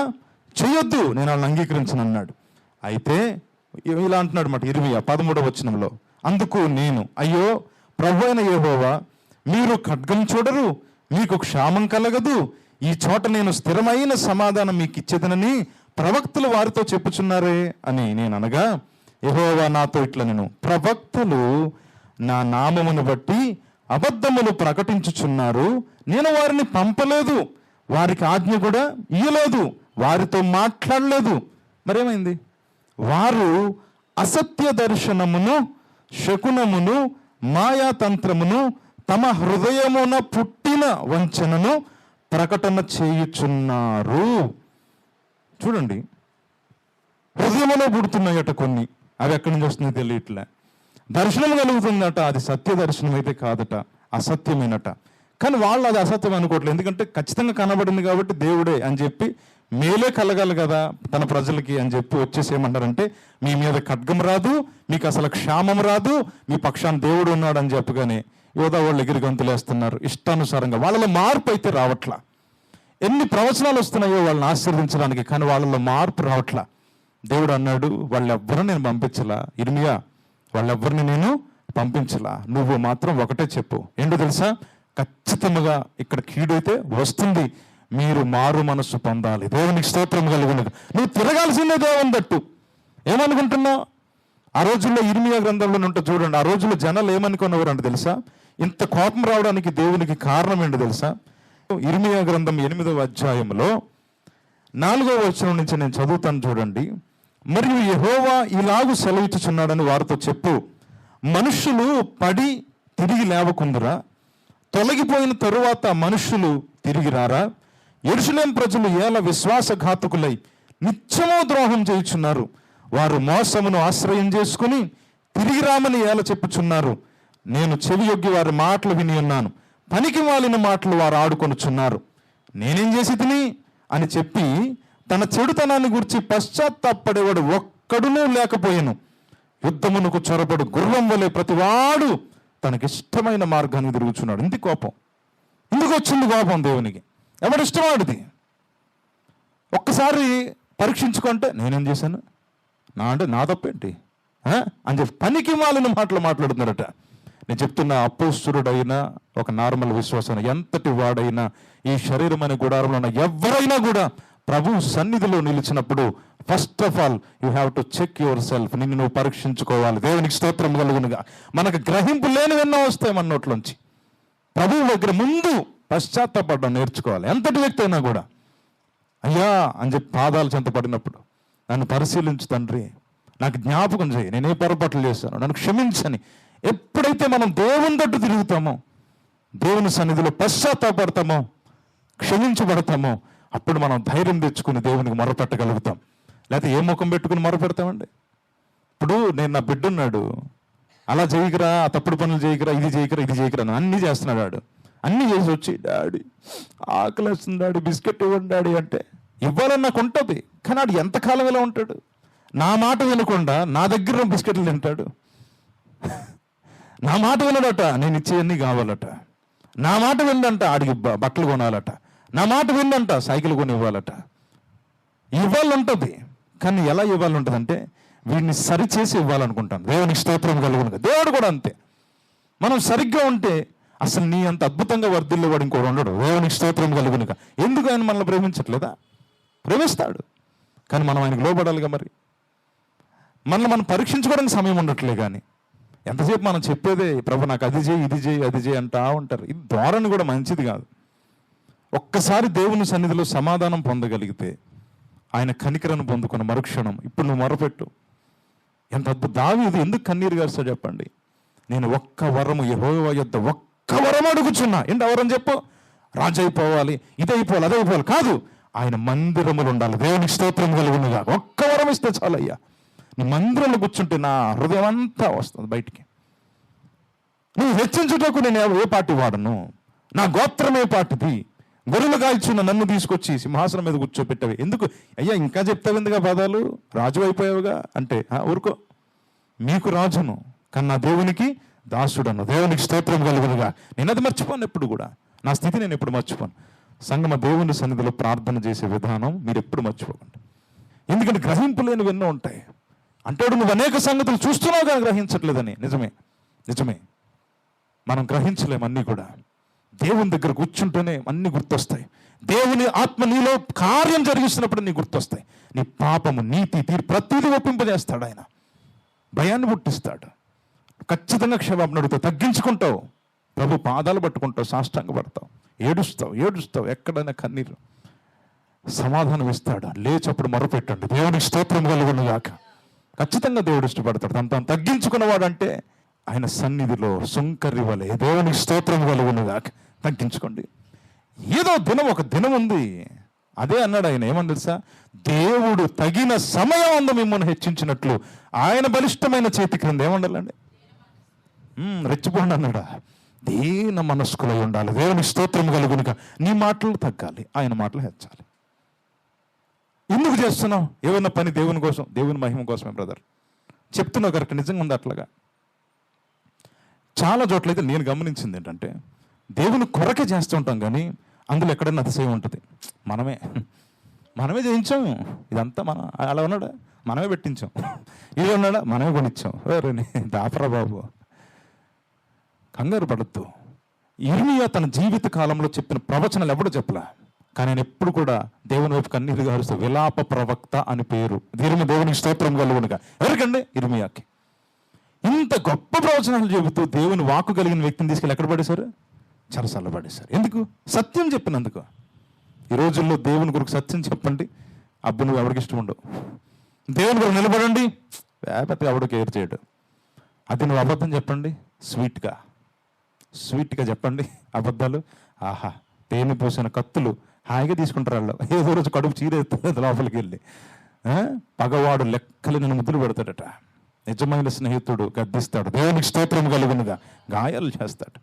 చేయొద్దు, నేను వాళ్ళని అంగీకరించను అన్నాడు. అయితే ఇలా అంటున్నాడు మాట ఇర్మియా 13వ వచనంలో, అందుకు నేను, అయ్యో ప్రభువైన యెహోవా, మీరు ఖడ్గం చూడరు, మీకు క్షామం కలగదు, ఈ చోట నేను స్థిరమైన సమాధానం మీకు ఇచ్చేదనని ప్రవక్తలు వారితో చెప్పుచున్నారే అని నేను అనగా, యెహోవా నాతో ఇట్లా, నేను ప్రవక్తలు నా నామమును బట్టి అబద్ధములు ప్రకటించుచున్నారు, నేను వారిని పంపలేదు, వారికి ఆజ్ఞ కూడా ఇయ్యలేదు, వారితో మాట్లాడలేదు. మరేమైంది? వారు అసత్య దర్శనమును, శకునమును, మాయాతంత్రమును, తమ హృదయమున పుట్టిన వంచనను ప్రకటన చేయుచున్నారు. చూడండి, హృదయంలో పుడుతున్నాయట కొన్ని, అవి ఎక్కడి నుంచి వస్తుందో తెలియట్లే. దర్శనం కలుగుతుందట, అది సత్య దర్శనం అయితే కాదట, అసత్యమేనట. కానీ వాళ్ళు అది అసత్యం అనుకోవట్లేదు, ఎందుకంటే ఖచ్చితంగా కనబడింది కాబట్టి దేవుడే అని చెప్పి, మేలే కలగాలి కదా తన ప్రజలకి అని చెప్పి వచ్చేసి ఏమంటారంటే, మీ మీద ఖడ్గం రాదు, మీకు అసలు క్షామం రాదు, మీ పక్షాన దేవుడు ఉన్నాడు అని చెప్పగానే యోధా వాళ్ళు ఎగిరి గంతులేస్తున్నారు ఇష్టానుసారంగా. వాళ్ళలో మార్పు అయితే రావట్లా. ఎన్ని ప్రవచనాలు వస్తున్నాయో వాళ్ళని ఆశీర్వదించడానికి, కానీ వాళ్ళలో మార్పు రావట్లా. దేవుడు అన్నాడు, వాళ్ళెవ్వరూ నేను పంపించలా ఇర్మియా, వాళ్ళెవ్వరిని నేను పంపించలా, నువ్వు మాత్రం ఒకటే చెప్పు. ఏంటో తెలుసా? ఖచ్చితంగా ఇక్కడ కీడైతే వస్తుంది, మీరు మారు మనస్సు పొందాలి. దేవునికి స్తోత్రం కలుగును. నువ్వు తిరగాల్సిందే దేవుని తట్టు. ఏమనుకుంటున్నావు? ఆ రోజుల్లో ఇర్మియా గ్రంథంలో ఉంటే చూడండి, ఆ రోజుల్లో జనాలు ఏమనుకున్నవారు అంటే తెలుసా? ఇంత కోపం రావడానికి దేవునికి కారణం ఏంటో తెలుసా? ఇర్మియా గ్రంథం 8వ అధ్యాయంలో 4వ వచనం నుంచి నేను చదువుతాను చూడండి. మరియు యెహోవా ఇలాగు సెలవిచ్చుచున్నాడని వారితో చెప్పు, మనుష్యులు పడి తిరిగి లేవకుందురా? తొలగిపోయిన తరువాత మనుష్యులు తిరిగి రారా? యెరూషలేము ప్రజలు ఏల విశ్వాసఘాతకులై నిత్యమో ద్రోహం చేయుచున్నారు. వారు మోసమును ఆశ్రయం చేసుకుని తిరిగి రామని ఏల చెప్పుచున్నారు. నేను చెవియొగ్గి వారి మాటలు విని ఉన్నాను. పనికి మాలిన మాటలు వారు ఆడుకొనుచున్నారు. నేనేం చేసి తిని అని చెప్పి తన చెడుతనాన్ని గురించి పశ్చాత్తాపడేవాడు ఒక్కడునూ లేకపోయాను. యుద్ధమునకు చొరబడు గుర్రం వలె ప్రతివాడు తనకిష్టమైన మార్గాన్ని తిరుగుచున్నాడు. ఇంటి కోపం ఎందుకు వచ్చింది? కోపం దేవునికి ఎవడిష్టమాడిది. ఒక్కసారి పరీక్షించుకుంటే నేనేం చేశాను, అంటే నా తప్పేంటి అని చెప్పి పనికి మాలిన మాటలు మాట్లాడుతున్నారట. నేను చెప్తున్నా, అపోస్తుడైనా ఒక నార్మల్ విశ్వాసం ఎంతటి వాడైనా ఈ శరీరమైన గుడారంలో ఉన్న ఎవరైనా కూడా ప్రభు సన్నిధిలో నిలిచినప్పుడు first of all you have to check yourself. నిన్ను నువ్వు పరీక్షించుకోవాలి. దేవునికి స్తోత్రం కలుగునుగా. మనకు గ్రహింపు లేనివెన్నో వస్తాయి మన నోట్లోంచి. ప్రభువు దగ్గర ముందు పశ్చాత్తాపడడం నేర్చుకోవాలి. ఎంతటి వ్యక్తి అయినా కూడా అయ్యా అని చెప్పి పాదాలు చెంత పడినప్పుడు నన్ను పరిశీలించు తండ్రి, నాకు జ్ఞాపకం చేయి, నేనే పొరపాట్లు చేశాను, నన్ను క్షమించని. ఎప్పుడైతే మనం దేవుని తట్టు తిరుగుతామో, దేవుని సన్నిధిలో పశ్చాత్తాపడతామో, క్షమించబడతామో, అప్పుడు మనం ధైర్యం తెచ్చుకుని దేవునికి మొరపెట్టగలుగుతాం. లేకపోతే ఏ ముఖం పెట్టుకుని మొరపెడతామండి? ఇప్పుడు నేను నా బిడ్డ ఉన్నాడు, అలా చేయకరా, ఆ తప్పుడు పనులు చేయకరా, ఇది చేయకరా, ఇది చేయకరా, అన్నీ చేస్తున్నాడు వాడు. అన్నీ చేసి వచ్చి డాడీ ఆకలి వస్తుంది డాడీ, బిస్కెట్ ఇవ్వండి డాడీ అంటే ఇవ్వాలని నాకు ఉంటుంది. కానీ వాడు ఎంతకాలం ఇలా ఉంటాడు? నా మాట వినకుండా నా దగ్గర బిస్కెట్లు తింటాడు. నా మాట వినడట, నేను ఇచ్చేయన్నీ కావాలట. నా మాట విందంట, ఆడికి బట్టలు కొనాలట. నా మాట విందంట, సైకిల్ కొని ఇవ్వాలట. ఇవ్వాలంటుంది, కానీ ఎలా ఇవ్వాలంటుంది అంటే వీడిని సరిచేసి ఇవ్వాలనుకుంటాను. దేవునికి స్తోత్రం కలుగునుగా. దేవుడు కూడా అంతే. మనం సరిగ్గా ఉంటే అసలు నీ అంత అద్భుతంగా వర్ధిల్లేవాడు ఇంకోటి ఉండడు. దేవునికి స్తోత్రం కలుగునుగా. ఎందుకు ఆయన మనల్ని ప్రేమించట్లేదా? ప్రేమిస్తాడు, కానీ మనం ఆయనకు లోబడాలిగా. మరి మనల్ని మనం పరీక్షించుకోవడానికి సమయం ఉండట్లే. కానీ ఎంతసేపు మనం చెప్పేదే, ప్రభు నాకు అది చేయి, ఇది చేయి, అది చేయి అంటా ఉంటారు. ఇది ధోరణి కూడా మంచిది కాదు. ఒక్కసారి దేవుని సన్నిధిలో సమాధానం పొందగలిగితే ఆయన కనికరను పొందుకున్న మరుక్షణం ఇప్పుడు నువ్వు మొరపెట్టు. ఎంత అద్భుత దావీదు ఎందుకు కన్నీరు గారుస్తాడు చెప్పండి? నేను ఒక్క వరము యెహోవా యొద్ద ఒక్క వరం అడుగుచున్నా. ఏంటి ఆ వరం చెప్పు? రాజు అయిపోవాలి, ఇదైపోవాలి, అదైపోవాలి కాదు, ఆయన మందిరములు ఉండాలి. దేవునికి స్తోత్రం కలుగునుగా. ఒక్క వరం ఇస్తే చాలయ్యా. నీ మందిరంలో కూర్చుంటే నా హృదయం అంతా వస్తుంది బయటికి. నువ్వు హెచ్చించుటకు నేను ఏ పార్టీ వాడను, నా గోత్రం ఏ పార్టీది, గొర్రెలు కాల్చున్న నన్ను తీసుకొచ్చి సింహాసనం మీద కూర్చోపెట్టవి ఎందుకు అయ్యా? ఇంకా చెప్తావు ఎందుగా పదాలు? రాజు అయిపోయావుగా అంటే ఊరుకో. మీకు రాజును, కానీ నా దేవునికి దాసుడను. దేవునికి స్తోత్రం కలుగునుగా. నేను అది మర్చిపోను ఎప్పుడు కూడా. నా స్థితి నేను ఎప్పుడు మర్చిపోను. సంగమ దేవుని సన్నిధిలో ప్రార్థన చేసే విధానం మీరు ఎప్పుడు మర్చిపోకండి. ఎందుకంటే గ్రహింపు లేనివి ఎన్నో ఉంటాయి. అంటాడు నువ్వు అనేక సంగతులు చూస్తున్నావు కానీ గ్రహించట్లేదని. నిజమే, నిజమే. మనం గ్రహించలేము అన్నీ కూడా. దేవుని దగ్గర కూర్చుంటేనే అన్ని గుర్తొస్తాయి. దేవుని ఆత్మ నీలో కార్యం జరిగిస్తున్నప్పుడు నీ గుర్తొస్తాయి. నీ పాపము, నీతి, తీరు ప్రతిదీ ఒప్పింపజేస్తాడు ఆయన. భయాన్ని పుట్టిస్తాడు. ఖచ్చితంగా క్షమాపణ అడుగుతావు, తగ్గించుకుంటావు, ప్రభు పాదాలు పట్టుకుంటావు, సాష్టాంగపడతావు, ఏడుస్తావు ఎక్కడైనా కన్నీరు. సమాధానం ఇస్తాడు. లేచప్పుడు మొరపెట్టండి. దేవునికి స్తోత్రం కలుగునుగాక. ఖచ్చితంగా దేవుడు ఇష్టపడతాడు. తను తగ్గించుకున్నవాడు అంటే ఆయన సన్నిధిలో సుంకర్రి వలె. దేవునికి స్తోత్రం కలుగునుగాక. తగ్గించుకోండి. ఏదో దినం, ఒక దినం ఉంది. అదే అన్నాడు ఆయన. ఏమని తెలుసా? దేవుడు తగిన సమయం అందు మిమ్మల్ని హెచ్చించినట్లు ఆయన బలిష్టమైన చేతి క్రింద ఏముండాలండి? రెచ్చిపోండి అన్నాడా? దీన మనస్కులై ఉండాలి. దేవునికి స్తోత్రం కలుగునుగా. నీ మాటలు తగ్గాలి, ఆయన మాటలు హెచ్చాలి. ఎందుకు చేస్తున్నావు ఏమన్నా పని? దేవుని కోసం, దేవుని మహిమ కోసమే బ్రదర్. చెప్తున్నావు కరెక్ట్, నిజంగా ఉంది అట్లాగా. చాలా చోట్లయితే నేను గమనించింది ఏంటంటే దేవుని కొరకే చేస్తూ ఉంటాం, కానీ అందులో ఎక్కడైనా అతిశయం ఉంటుంది. మనమే చేయించాం ఇదంతా, మనం అలా ఉన్నాడా, మనమే పెట్టించాం, ఇది ఉన్నాడా, మనమే కొనిచ్చాం. దాపరా బాబు, కంగారు పడద్దు. ఇర్మియా తన జీవిత కాలంలో చెప్పిన ప్రవచనాలు ఎవడు చెప్పలా, కానీ ఆయన ఎప్పుడు కూడా దేవుని వైపు కన్నీరు గారుస్తూ విలాప ప్రవక్త అని పేరు. దేవునికి స్తోత్రం కలుగునుగా. ఎవరికండి? ఇర్మియాకి. ఇంత గొప్ప ప్రవచనాలు చెబుతూ దేవుని వాక్కు కలిగిన వ్యక్తిని తీసుకెళ్ళి ఎక్కడ పడేశారు? చెరసాల్లో పడేశారు. ఎందుకు? సత్యం చెప్పినందుకు. ఈ రోజుల్లో దేవుని కొరకు సత్యం చెప్పండి, అబ్బు నువ్వు ఎవరికి ఇష్టం ఉండవు. దేవుని కొరకు నిలబడండి, వేపతి ఎవడికి ఏరు చేయడు. అది నువ్వు అబద్ధం చెప్పండి, స్వీట్గా చెప్పండి అబద్ధాలు, ఆహా తేనె పోసిన కత్తులు హాయిగా తీసుకుంటారు వాళ్ళు. ఏదో రోజు కడుపు చీరేస్తుంది లోపలికి వెళ్ళి. పగవాడు లెక్కలు నేను ముద్దులు పెడతాడట, నిజమైన స్నేహితుడు గద్దిస్తాడు, దేవునికి స్తోత్రం కలుగునుగా, గాయాలు చేస్తాడు.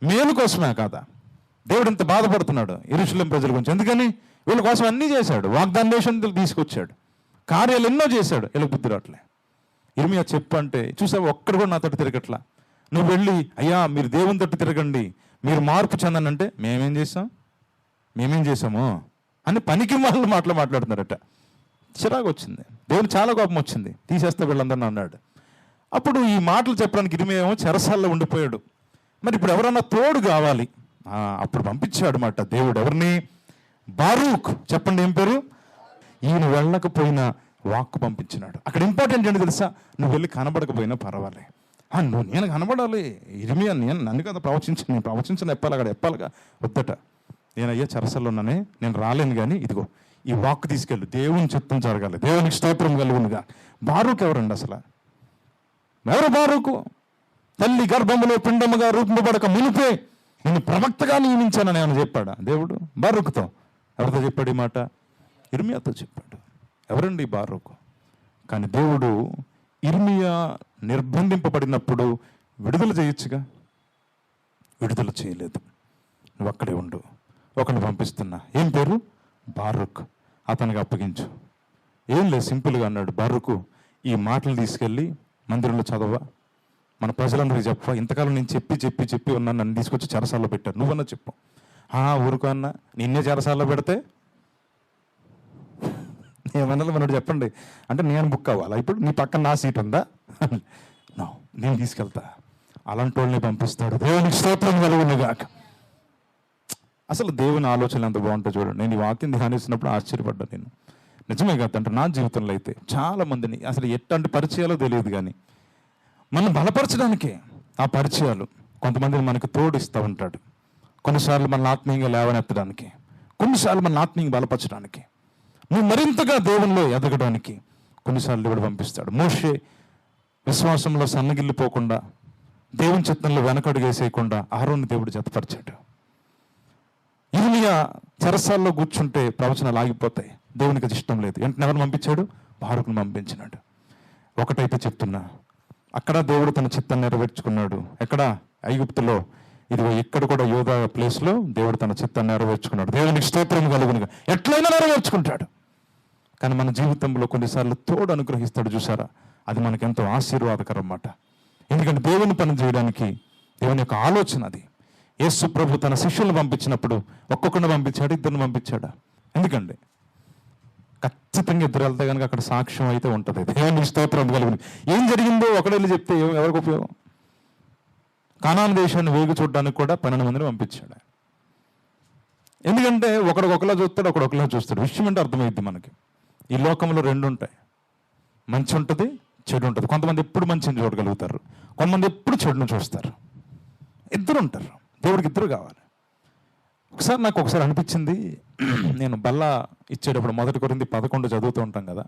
మేలు కోసమే కాదా దేవుడు ఇంత బాధపడుతున్నాడు యెరూషలేము ప్రజల గురించి? ఎందుకని? వీళ్ళ కోసం అన్నీ చేశాడు, వాగ్దాన దేశం తీసుకొచ్చాడు, కార్యాలు ఎన్నో చేశాడు, వీళ్ళకి బుద్ధి రావట్లే. ఇర్మియా చెప్పు అంటే చూసావు, ఒక్కడు కూడా నా తట్టు తిరగట్లా. నువ్వు వెళ్ళి అయ్యా మీరు దేవుని తట్టు తిరగండి, మీరు మార్పు చెందనంటే మేమేం చేసాము అని పనికి వాళ్ళు మాట్లాడుతున్నారట. చిరాకు వచ్చింది, దేవుని చాలా కోపం వచ్చింది, తీసేస్తే వీళ్ళందరినీ అన్నాడు. అప్పుడు ఈ మాటలు చెప్పడానికి ఇర్మియా ఏమో చెరసాల్లో ఉండిపోయాడు. మరి ఇప్పుడు ఎవరన్నా తోడు కావాలి, అప్పుడు పంపించాడు మాట దేవుడు. ఎవరిని? బారూక్. చెప్పండి ఏం పేరు? ఈయన వెళ్ళకపోయినా వాక్కు పంపించినాడు. అక్కడ ఇంపార్టెంట్ ఏంటి తెలుసా? నువ్వు వెళ్ళి కనబడకపోయినా పర్వాలే, నేను కనబడాలి. ఇర్మియా నన్ను కదా ప్రవచించను ఎప్పాలి, అక్కడ ఎప్పాలిగా. వద్దట, నేను అయ్యా చెరసల్లో ఉన్నానే, నేను రాలేను, కానీ ఇదిగో ఈ వాక్కు తీసుకెళ్ళు, దేవుని చిత్తం జరగాలి, దేవునికి స్తోత్రం కలుగునుగా. బారూక్ ఎవరండి అసలు? ఎవరు బారూకు? తల్లి గర్భములో పిండముగా రూపంపబడక మునిపే నేను ప్రవక్తగా నియమించానని ఏమైనా చెప్పాడా దేవుడు బారూకుతో? ఎవరితో చెప్పాడు ఈ మాట? ఇర్మియాతో చెప్పాడు. ఎవరండి బారూకు? కానీ దేవుడు ఇర్మియా నిర్బంధింపబడినప్పుడు విడుదల చేయొచ్చుగా, విడుదల చేయలేదు. నువ్వు అక్కడే ఉండు, ఒకరిని పంపిస్తున్నా, ఏం పేరు? బారూక్, అతనికి అప్పగించు. ఏం లేదు, సింపుల్గా అన్నాడు, బారూకు ఈ మాటలు తీసుకెళ్ళి మందిరంలో చదవా, మన ప్రజలందరికీ చెప్పా, ఇంతకాలం నేను చెప్పి ఉన్నాను, నన్ను తీసుకొచ్చి చెరసాల్లో పెట్టారు, నువ్వన్నా చెప్పు. ఊరుకో అన్న, నిన్నే చెరసాల్లో పెడితే ఏమన్నా మనోడు చెప్పండి అంటే నేను బుక్ అవ్వాలా? ఇప్పుడు నీ పక్కన నా సీట్ ఉందా? నేను తీసుకెళ్తా. అలాంటి వాళ్ళని పంపిస్తాడు. దేవునికి స్తోత్రం కలుగునుగాక. అసలు దేవుని ఆలోచన ఎంత బాగుంటుంది చూడండి. నేను ఈ వాక్యం ధ్యానిస్తున్నప్పుడు ఆశ్చర్యపడ్డా. నేను నిజమే కాదంటే నా జీవితంలో అయితే చాలా మందిని అసలు ఎట్లాంటి పరిచయాలో తెలియదు, కానీ మనం బలపరచడానికే ఆ పరిచయాలు. కొంతమందిని మనకు తోడిస్తూ ఉంటాడు, కొన్నిసార్లు మన ఆత్మీయంగా లేవనెత్తడానికి, కొన్నిసార్లు మన ఆత్మీయంగా బలపరచడానికి, నువ్వు మరింతగా దేవునిలో ఎదగడానికి కొన్నిసార్లు దేవుడు పంపిస్తాడు. మోషే విశ్వాసంలో సన్నగిల్లిపోకుండా, దేవుని చిత్తంలో వెనకడుగు వేసేయకుండా అహరోను దేవుడు జతపరిచాడు. ఇర్మియా చెరసాల్లో కూర్చుంటే ప్రవచనాలు ఆగిపోతాయి, దేవునికి అది ఇష్టం లేదు. వెంటనే ఎవరిని పంపించాడు? బారూకును పంపించినాడు. ఒకటైతే చెప్తున్నా, అక్కడ దేవుడు తన చిత్తాన్ని నెరవేర్చుకున్నాడు. ఎక్కడ? ఐగుప్తులో. ఇదిగో ఇక్కడ కూడా యోధా ప్లేస్లో దేవుడు తన చిత్తాన్ని నెరవేర్చుకున్నాడు. దేవునికి స్తోత్రం కలుగునుగా. ఎట్లయినా నెరవేర్చుకుంటాడు. కానీ మన జీవితంలో కొన్నిసార్లు తోడు అనుగ్రహిస్తాడు, చూసారా? అది మనకెంతో ఆశీర్వాదకరం అన్నమాట. ఎందుకంటే దేవుని పని చేయడానికి దేవుని యొక్క ఆలోచన అది. యేసు ప్రభు తన శిష్యులను పంపించినప్పుడు ఒక్కొక్కరిని పంపించాడు, ఇద్దరిని పంపించాడా? ఎందుకండి? ఖచ్చితంగా ఇద్దరు వెళ్తే కనుక అక్కడ సాక్ష్యం అయితే ఉంటుంది. దేవునికి స్తోత్రం కలుగును. ఏం జరిగిందో ఒకడెళ్ళి చెప్తే ఎవరికి ఉపయోగం? కానాను దేశాన్ని వేగు చూడడానికి కూడా 12 మందిని పంపించాడు. ఎందుకంటే ఒకరికొకలా చూస్తాడు, ఒకడొకలా చూస్తాడు. విషయం అంటే అర్థమైద్ది మనకి. ఈ లోకంలో 2 ఉంటాయి, మంచి ఉంటుంది, చెడు ఉంటుంది. కొంతమంది ఎప్పుడు మంచిని చూడగలుగుతారు, కొంతమంది ఎప్పుడు చెడును చూస్తారు. ఇద్దరు ఉంటారు. దేవుడికి ఇద్దరు కావాలి. నాకు ఒకసారి అనిపించింది, నేను బల్ల ఇచ్చేటప్పుడు 1 కొరింథీ 11 చదువుతూ ఉంటాం కదా,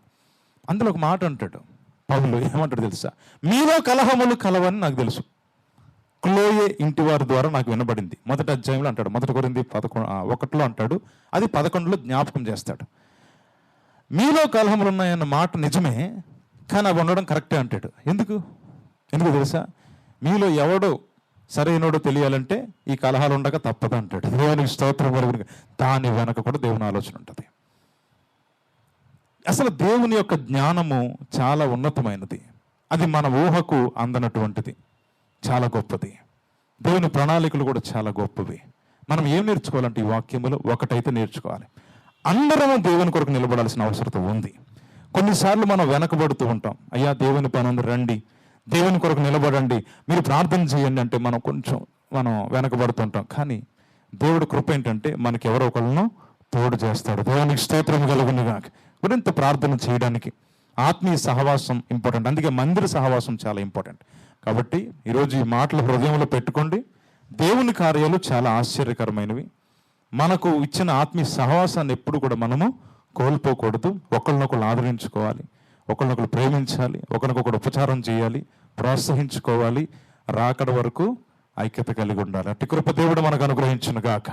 అందులో ఒక మాట అంటాడు పౌలు. ఏమంటాడు తెలుసా? మీలో కలహములు కలవని నాకు తెలుసు, క్లోయే ఇంటి వారి ద్వారా నాకు వినబడింది. 1వ అధ్యాయంలో అంటాడు, 1 కొరింథీ 11:1 అంటాడు, అది 11లో జ్ఞాపకం చేస్తాడు. మీలో కలహములు ఉన్నాయన్న మాట నిజమే, కానీ అవి ఉండడం కరెక్టే అంటాడు. ఎందుకు తెలుసా? మీలో ఎవడో సరైనోడో తెలియాలంటే ఈ కలహాలు ఉండక తప్పదు అంటాడు. దేవునికి స్తోత్రం కలుగునుగా. దాని వెనక కూడా దేవుని ఆలోచన ఉంటుంది. అసలు దేవుని యొక్క జ్ఞానము చాలా ఉన్నతమైనది, అది మన ఊహకు అందనటువంటిది, చాలా గొప్పది. దేవుని ప్రణాళికలు కూడా చాలా గొప్పవి. మనం ఏం నేర్చుకోవాలంటే ఈ వాక్యములో ఒకటైతే నేర్చుకోవాలి, అందరము దేవుని కొరకు నిలబడాల్సిన అవసరం ఉంది. కొన్నిసార్లు మనం వెనకబడుతూ ఉంటాం. అయ్యా దేవుని పనుంది, రండి, దేవుని కొరకు నిలబడండి, మీరు ప్రార్థన చేయండి అంటే మనం వెనకబడుతుంటాం. కానీ దేవుడి కృప ఏంటంటే మనకి ఎవరో ఒకళ్ళను తోడు చేస్తాడు. దేవునికి స్తోత్రం కలుగునుగా. మరింత ప్రార్థన చేయడానికి ఆత్మీయ సహవాసం ఇంపార్టెంట్. అందుకే మందిర సహవాసం చాలా ఇంపార్టెంట్. కాబట్టి ఈరోజు ఈ మాటలు హృదయంలో పెట్టుకోండి. దేవుని కార్యాలు చాలా ఆశ్చర్యకరమైనవి. మనకు ఇచ్చిన ఆత్మీయ సహవాసాన్ని ఎప్పుడు కూడా మనము కోల్పోకూడదు. ఒకళ్ళనొకళ్ళు ఆదరించుకోవాలి, ఒకళ్ళనొకళ్ళు ప్రేమించాలి, ఒకరినొకరు ఉపచారం చేయాలి, ప్రోత్సహించుకోవాలి, రాకడ వరకు ఐక్యత కలిగి ఉండాలి. అట్టి కృప దేవుడు మనకు అనుగ్రహించును గాక.